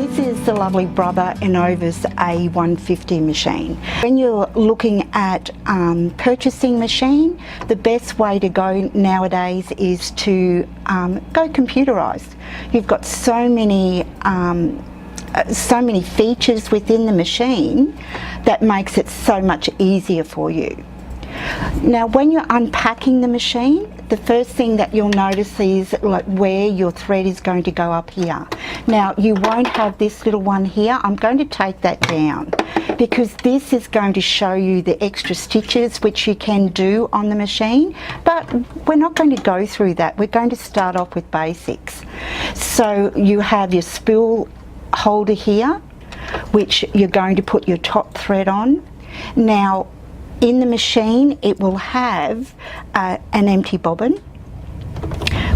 This is the lovely Brother Innov-is A150 machine. When you're looking at purchasing machine, the best way to go nowadays is to go computerised. You've got so many features within the machine that makes it so much easier for you. Now when you're unpacking the machine, the first thing that you'll notice is like where your thread is going to go up here. Now you won't have this little one here. I'm going to take that down because this is going to show you the extra stitches which you can do on the machine, but we're not going to go through that. We're going to start off with basics. So you have your spool holder here, which you're going to put your top thread on. Now in the machine it will have an empty bobbin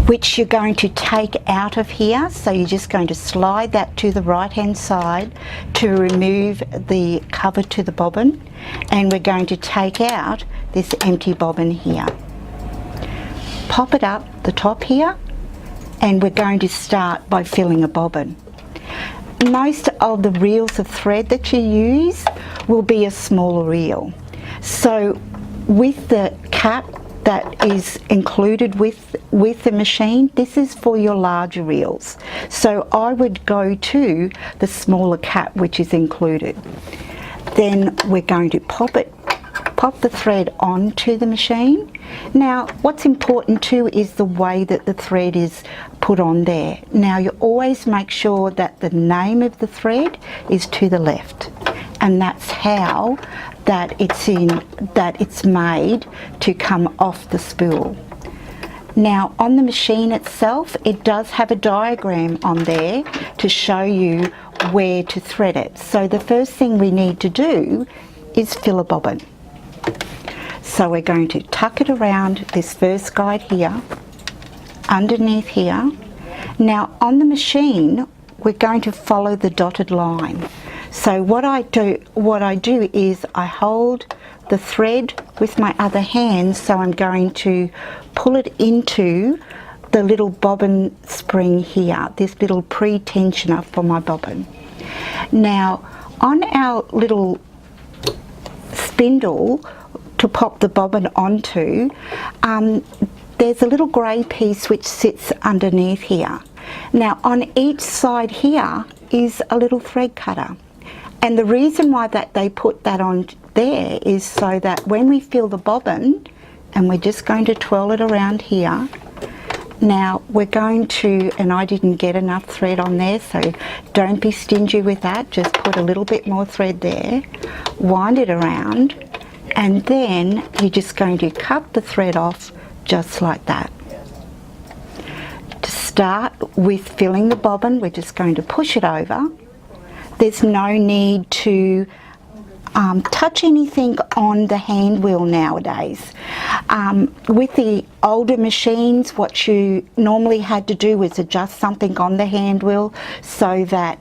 which you're going to take out of here, so you're just going to slide that to the right hand side to remove the cover to the bobbin, and we're going to take out this empty bobbin here. Pop it up the top here and we're going to start by filling a bobbin. Most of the reels of thread that you use will be a smaller reel. So with the cap that is included with the machine, this is for your larger reels. So I would go to the smaller cap which is included. Then we're going to pop the thread onto the machine. Now what's important too is the way that the thread is put on there. Now you always make sure that the name of the thread is to the left, and that's how that it's made to come off the spool. Now on the machine itself, it does have a diagram on there to show you where to thread it. So the first thing we need to do is fill a bobbin. So we're going to tuck it around this first guide here, underneath here. Now on the machine, we're going to follow the dotted line. So what I do is I hold the thread with my other hand, so I'm going to pull it into the little bobbin spring here, this little pre-tensioner for my bobbin. Now on our little spindle to pop the bobbin onto, there's a little grey piece which sits underneath here. Now on each side here is a little thread cutter. And the reason why that they put that on there is so that when we fill the bobbin, and we're just going to twirl it around here. Now we're going to, and I didn't get enough thread on there, so don't be stingy with that, just put a little bit more thread there, wind it around, and then you're just going to cut the thread off just like that. To start with filling the bobbin, we're just going to push it over. There's no need to touch anything on the hand wheel nowadays. With the older machines, what you normally had to do was adjust something on the hand wheel so that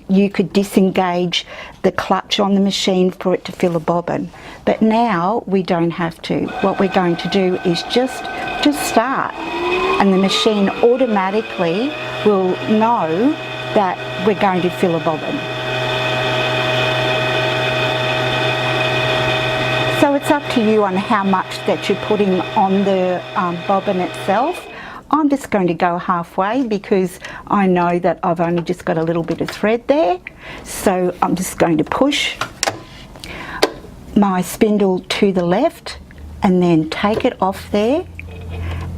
you could disengage the clutch on the machine for it to fill a bobbin. But now we don't have to. What we're going to do is just start, and the machine automatically will know that we're going to fill a bobbin. So it's up to you on how much that you're putting on the bobbin itself. I'm just going to go halfway because I know that I've only just got a little bit of thread there. So I'm just going to push my spindle to the left and then take it off there.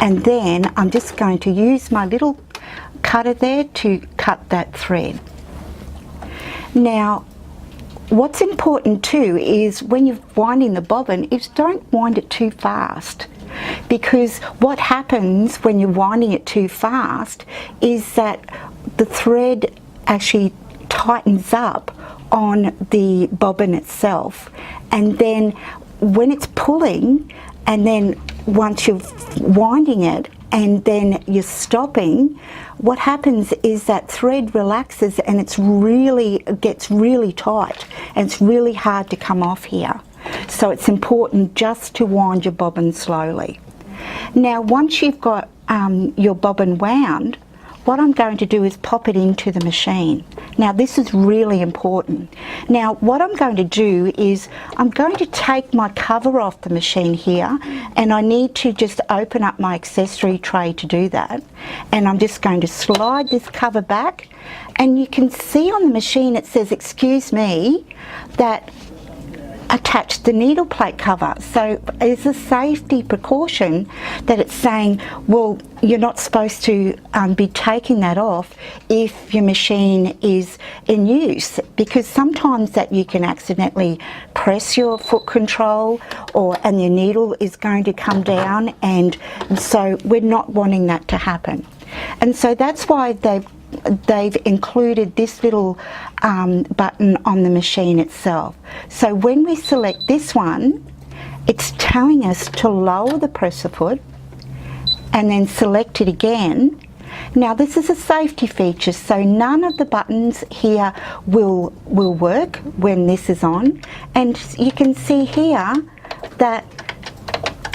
And then I'm just going to use my little cutter there to cut that thread. Now what's important too is when you're winding the bobbin is don't wind it too fast, because what happens when you're winding it too fast is that the thread actually tightens up on the bobbin itself, and then when it's pulling, and then once you're winding it and then you're stopping, what happens is that thread relaxes and it gets really tight, and it's really hard to come off here. So it's important just to wind your bobbin slowly. Now once you've got your bobbin wound, what I'm going to do is pop it into the machine. Now this is really important. Now what I'm going to do is I'm going to take my cover off the machine here, and I need to just open up my accessory tray to do that. And I'm just going to slide this cover back, and you can see on the machine it says, excuse me, that attach the needle plate cover. So it's a safety precaution that it's saying, well, you're not supposed to be taking that off if your machine is in use, because sometimes that you can accidentally press your foot control and your needle is going to come down, and so we're not wanting that to happen. And so that's why they've included this little button on the machine itself. So when we select this one, it's telling us to lower the presser foot and then select it again. Now this is a safety feature, so none of the buttons here will work when this is on, and you can see here that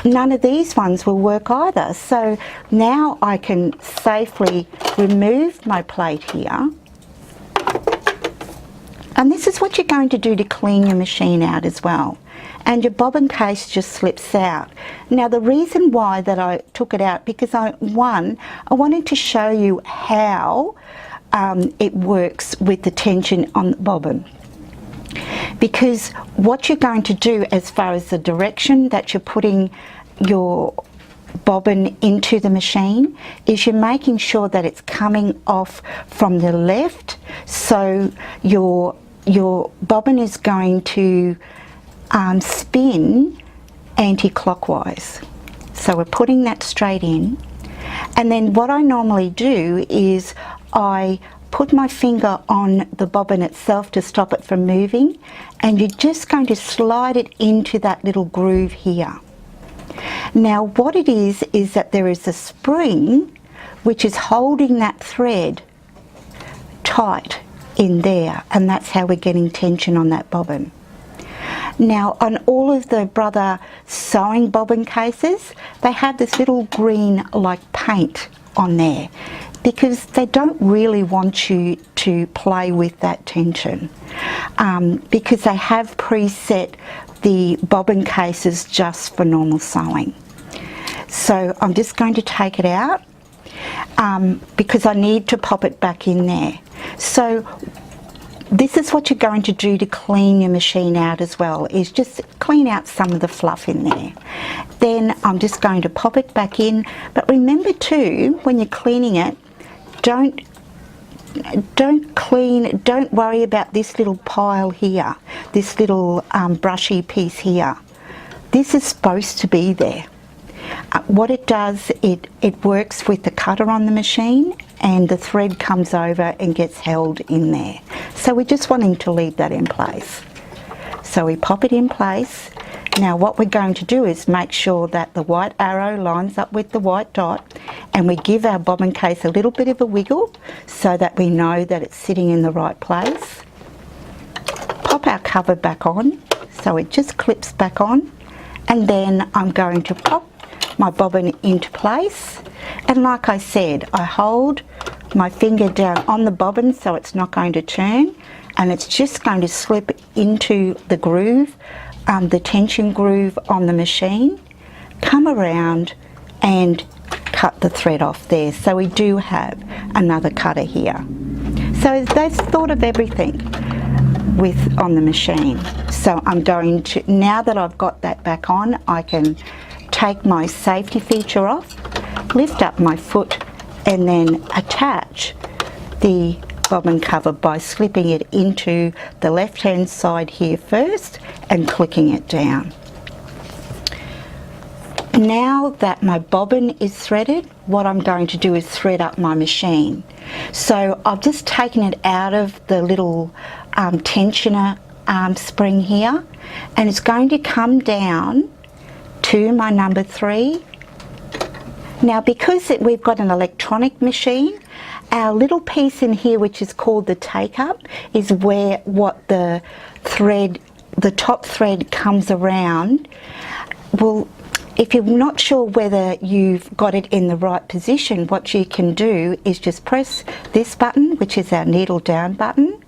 none of these ones will work either. So now I can safely remove my plate here. And this is what you're going to do to clean your machine out as well. And your bobbin case just slips out. Now the reason why that I took it out, because I wanted to show you how it works with the tension on the bobbin. Because what you're going to do as far as the direction that you're putting your bobbin into the machine is you're making sure that it's coming off from the left, so your bobbin is going to spin anti-clockwise. So we're putting that straight in, and then what I normally do is I put my finger on the bobbin itself to stop it from moving, and you're just going to slide it into that little groove here. Now what it is that there is a spring which is holding that thread tight in there, and that's how we're getting tension on that bobbin. Now on all of the Brother sewing bobbin cases, they have this little green like paint on there, because they don't really want you to play with that tension, because they have preset the bobbin cases just for normal sewing. So I'm just going to take it out because I need to pop it back in there. So this is what you're going to do to clean your machine out as well, is just clean out some of the fluff in there. Then I'm just going to pop it back in, but remember too, when you're cleaning it, don't worry about this little pile here, this little brushy piece here. This is supposed to be there. What it does, it works with the cutter on the machine, and the thread comes over and gets held in there. So we're just wanting to leave that in place. So we pop it in place. Now what we're going to do is make sure that the white arrow lines up with the white dot, and we give our bobbin case a little bit of a wiggle so that we know that it's sitting in the right place. Pop our cover back on so it just clips back on, and then I'm going to pop my bobbin into place, and like I said, I hold my finger down on the bobbin so it's not going to turn, and it's just going to slip into the groove, the tension groove on the machine, come around and cut the thread off there. So we do have another cutter here. So they've thought of everything on the machine. So I'm going to, now that I've got that back on, I can take my safety feature off, lift up my foot, and then attach the bobbin cover by slipping it into the left hand side here first and clicking it down. Now that my bobbin is threaded, what I'm going to do is thread up my machine. So I've just taken it out of the little tensioner spring here, and it's going to come down to my number 3. Now because we've got an electronic machine, our little piece in here which is called the take-up is where what the top thread comes around. Well, if you're not sure whether you've got it in the right position, what you can do is just press this button, which is our needle down button,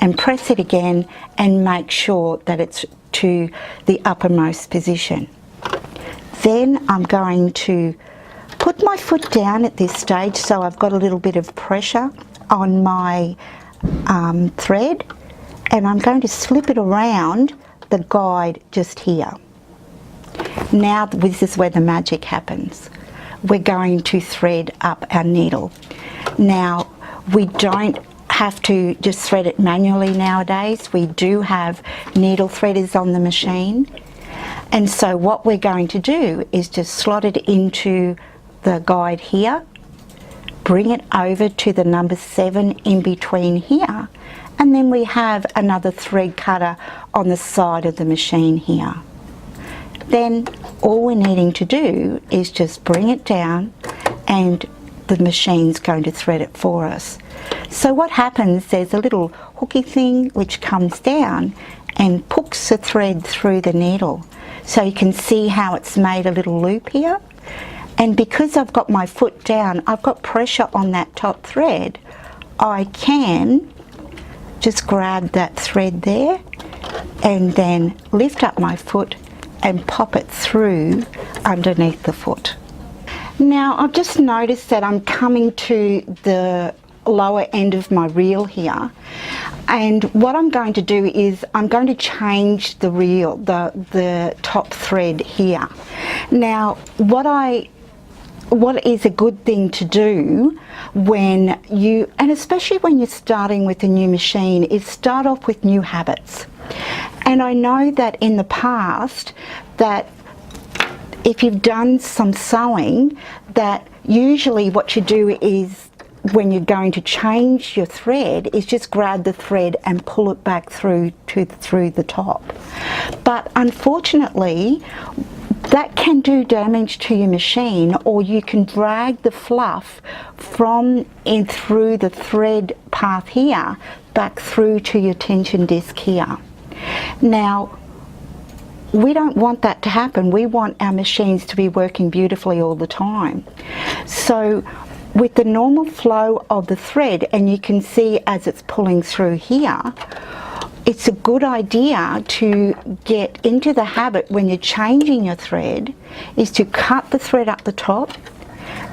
and press it again and make sure that it's to the uppermost position. Then I'm going to put my foot down at this stage so I've got a little bit of pressure on my thread, and I'm going to slip it around the guide just here. Now this is where the magic happens. We're going to thread up our needle. Now we don't have to just thread it manually nowadays. We do have needle threaders on the machine, and so what we're going to do is just slot it into the guide here, bring it over to the number 7 in between here, and then we have another thread cutter on the side of the machine here. Then all we're needing to do is just bring it down and the machine's going to thread it for us. So what happens, there's a little hooky thing which comes down and hooks the thread through the needle. So you can see how it's made a little loop here. And because I've got my foot down, I've got pressure on that top thread, I can just grab that thread there and then lift up my foot and pop it through underneath the foot. Now I've just noticed that I'm coming to the lower end of my reel here, and what I'm going to do is I'm going to change the reel, the top thread here. Now what is a good thing to do when you, and especially when you're starting with a new machine, is start off with new habits. And I know that in the past that if you've done some sewing, that usually what you do is when you're going to change your thread is just grab the thread and pull it back through the top. But unfortunately that can do damage to your machine, or you can drag the fluff from in through the thread path here back through to your tension disc here. Now we don't want that to happen. We want our machines to be working beautifully all the time. So with the normal flow of the thread, and you can see as it's pulling through here, it's a good idea to get into the habit when you're changing your thread is to cut the thread up the top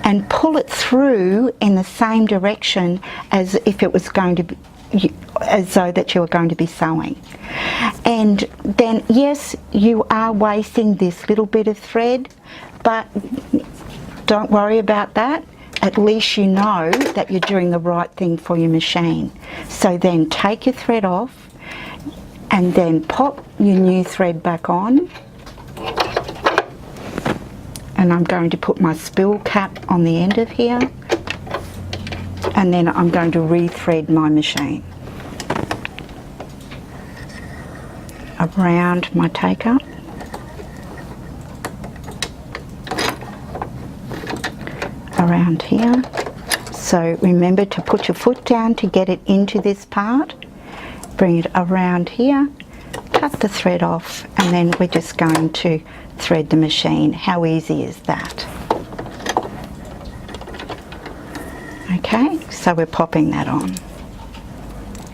and pull it through in the same direction as if it was going to be, as though that you were going to be sewing. And then yes, you are wasting this little bit of thread, but don't worry about that. At least you know that you're doing the right thing for your machine. So then take your thread off and then pop your new thread back on. And I'm going to put my spill cap on the end of here, and then I'm going to re-thread my machine around my take-up. Around here. So remember to put your foot down to get it into this part. Bring it around here, cut the thread off, and then we're just going to thread the machine. How easy is that? Okay, so we're popping that on.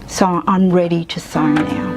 So I'm ready to sew now.